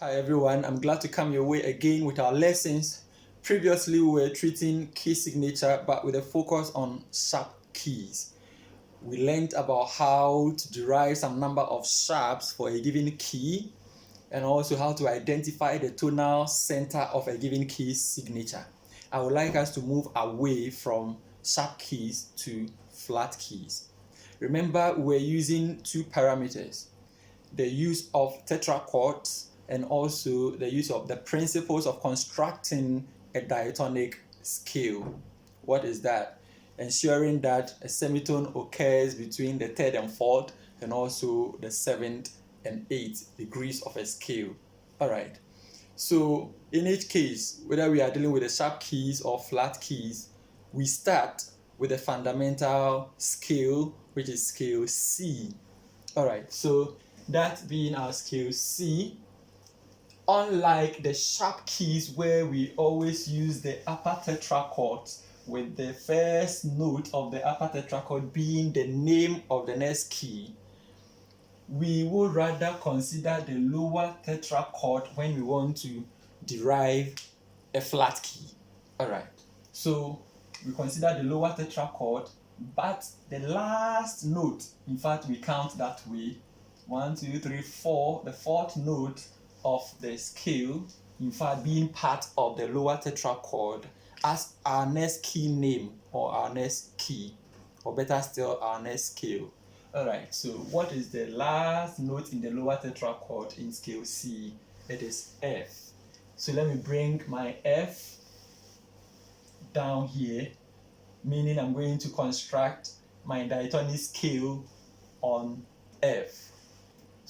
Hi everyone, I'm glad to come your way again with our lessons. Previously we were treating key signature but with a focus on sharp keys. We learned about how to derive some number of sharps for a given key and also how to identify the tonal center of a given key signature. I would like us to move away from sharp keys to flat keys. Remember, we're using two parameters: the use of tetrachords and also the use of the principles of constructing a diatonic scale. What is that? Ensuring that a semitone occurs between the third and fourth and also the seventh and eighth degrees of a scale. All right. So in each case, whether we are dealing with the sharp keys or flat keys, we start with a fundamental scale, which is scale C. All right, so that being our scale C, unlike the sharp keys where we always use the upper tetrachord with the first note of the upper tetrachord being the name of the next key, we would rather consider the lower tetrachord when we want to derive a flat key. All right, so we consider the lower tetrachord, but the last note, in fact we count that way, 1 2 3 4, the fourth note of the scale, in fact being part of the lower tetrachord, as our next key name or our next key, or better still our next scale. All right, so what is the last note in the lower tetrachord in scale C? It is F. So let me bring my F down here, meaning I'm going to construct my diatonic scale on F.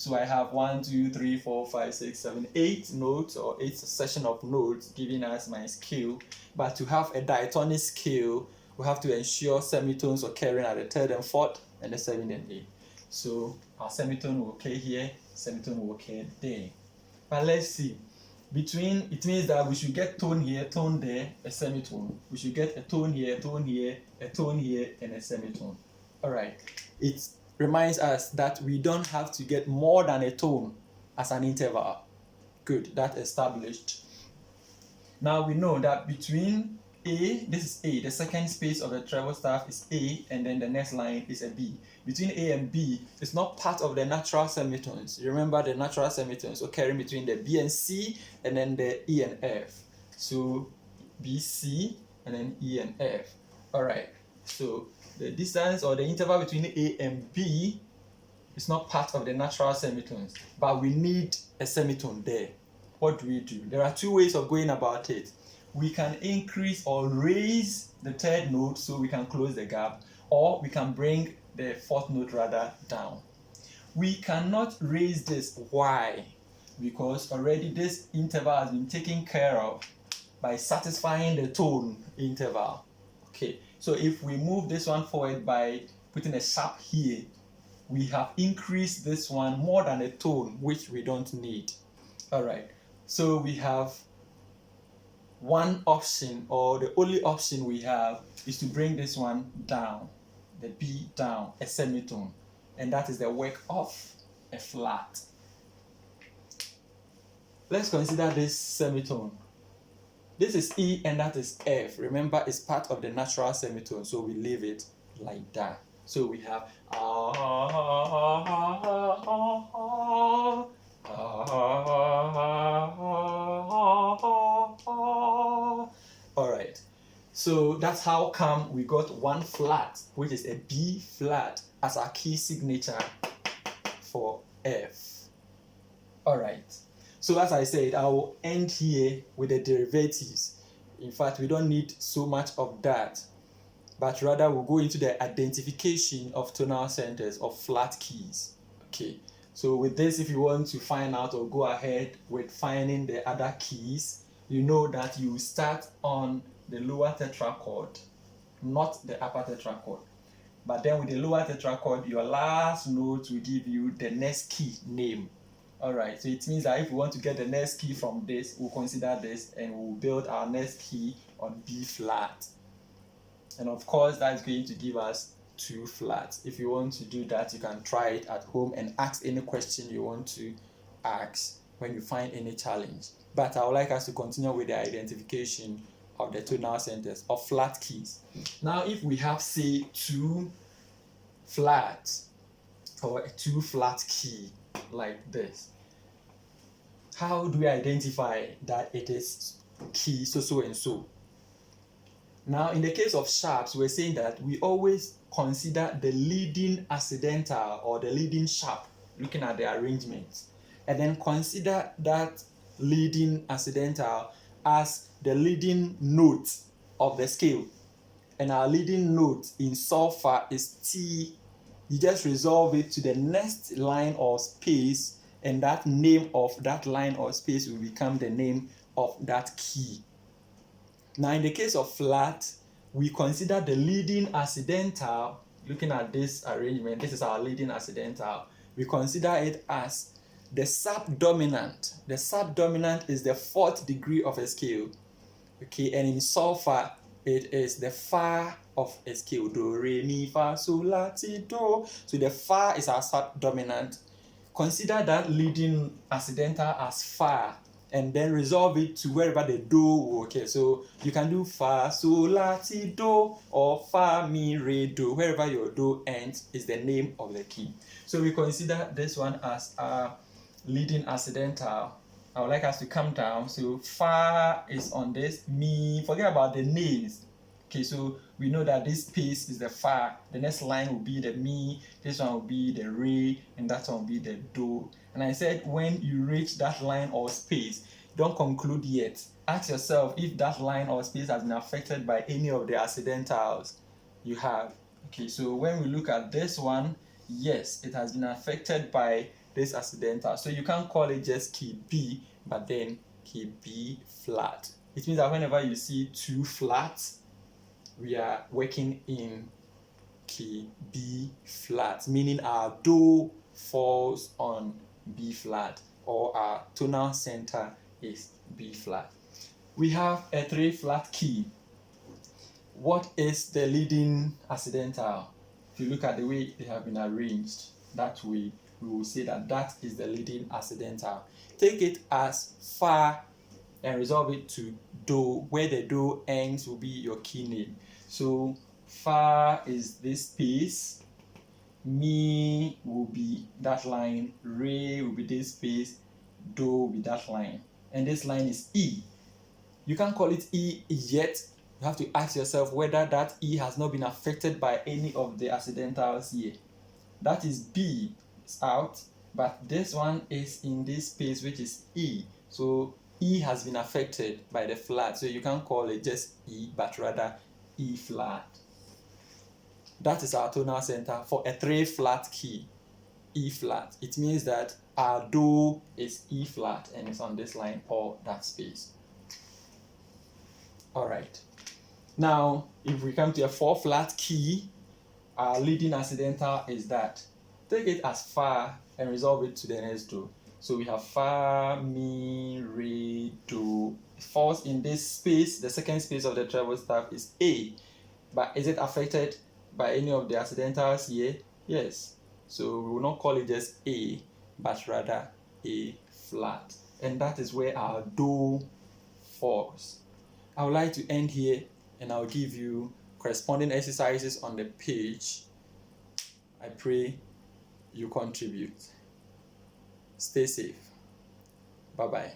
So I have 1 2 3 4 5 6 7 8 notes, or 8 succession of notes giving us my scale. But to have a diatonic scale, we have to ensure semitones occurring at the third and fourth and the seventh and eighth. So our semitone will occur here, semitone will occur there. But let's see. It means that we should get tone here, tone there, a semitone. We should get a tone here, tone here, a tone here, and a semitone. All right. It reminds us that we don't have to get more than a tone as an interval. Good, that established. Now we know that between A, this is A, the second space of the treble staff is A, and then the next line is a B. Between A and B, it's not part of the natural semitones. Remember the natural semitones occurring between the B and C, and then the E and F. So B, C, and then E and F. All right. So the distance or the interval between A and B is not part of the natural semitones, but we need a semitone there. What do? There are two ways of going about it. We can increase or raise the third note so we can close the gap, or we can bring the fourth note rather down. We cannot raise this. Why? Because already this interval has been taken care of by satisfying the tone interval. Okay, so if we move this one forward by putting a sharp here, we have increased this one more than a tone, which we don't need. All right, so we have one option, or the only option we have is to bring this one down, the B down, a semitone, and that is the work of a flat. Let's consider this semitone. This is E and that is F. Remember, it's part of the natural semitone, so we leave it like that. So we have all right. So that's how come we got one flat, which is a B flat, as our key signature for F. All right. So as I said, I will end here with the derivatives. In fact, we don't need so much of that, but rather we'll go into the identification of tonal centers of flat keys. Okay, so with this, if you want to find out or go ahead with finding the other keys, you know that you start on the lower tetrachord, not the upper tetrachord. But then with the lower tetrachord, your last note will give you the next key name. All right, so it means that if we want to get the next key from this, we'll consider this and we'll build our next key on B flat. And of course, that's going to give us two flats. If you want to do that, you can try it at home and ask any question you want to ask. when you find any challenge. But I would like us to continue with the identification of the tonal centers of flat keys. Now, if we have, say, two flat or a two flat key like this, how do we identify that it is key so and so? Now, in the case of sharps, we're saying that we always consider the leading accidental or the leading sharp, looking at the arrangement, and then consider that leading accidental as the leading note of the scale. And our leading note in solfa is T. You just resolve it to the next line or space, and that name of that line or space will become the name of that key. Now, in the case of flat, we consider the leading accidental. Looking at this arrangement, this is our leading accidental. We consider it as the subdominant. The subdominant is the fourth degree of a scale. Okay, and in solfa, it is the fa of a scale. Do, re, mi, fa, sol, la, ti, do. So the fa is our subdominant. Consider that leading accidental as fa, and then resolve it to wherever the do. Okay, so you can do fa, sol, la, ti, do, or fa, mi, re, do. Wherever your do ends is the name of the key. So we consider this one as our leading accidental. I would like us to come down. So fa is on this, mi, forget about the names. Okay, so we know that this space is the fa, the next line will be the mi, this one will be the re, and that one will be the do. And I said when you reach that line or space, don't conclude yet. Ask yourself if that line or space has been affected by any of the accidentals you have. Okay, so when we look at this one, yes, it has been affected by this accidental. So you can't call it just key B, but then key B flat. It means that whenever you see two flats, we are working in key B flat, meaning our do falls on B flat, or our tonal center is B flat. We have a 3 flat key. What is the leading accidental? If you look at the way they have been arranged, that way we will say that that is the leading accidental. Take it as fa and resolve it to do, where the do ends will be your key name. So fa is this space, mi will be that line, re will be this space, do will be that line, and this line is E. You can't call it E yet. You have to ask yourself whether that E has not been affected by any of the accidentals here. That is B, it's out, but this one is in this space, which is E. So E has been affected by the flat, so you can't call it just E, but rather E flat. That is our tonal center for a 3 flat key, E flat. It means that our do is E flat and it's on this line or that space. All right. Now, if we come to a 4 flat key, our leading accidental is that. Take it as fa and resolve it to the next do. So we have fa, mi, re, do. It falls in this space. The second space of the treble staff is A. But is it affected by any of the accidentals here? Yes. So we will not call it just A, but rather A flat. And that is where our do falls. I would like to end here, and I'll give you corresponding exercises on the page. I pray you contribute. Stay safe. Bye-bye.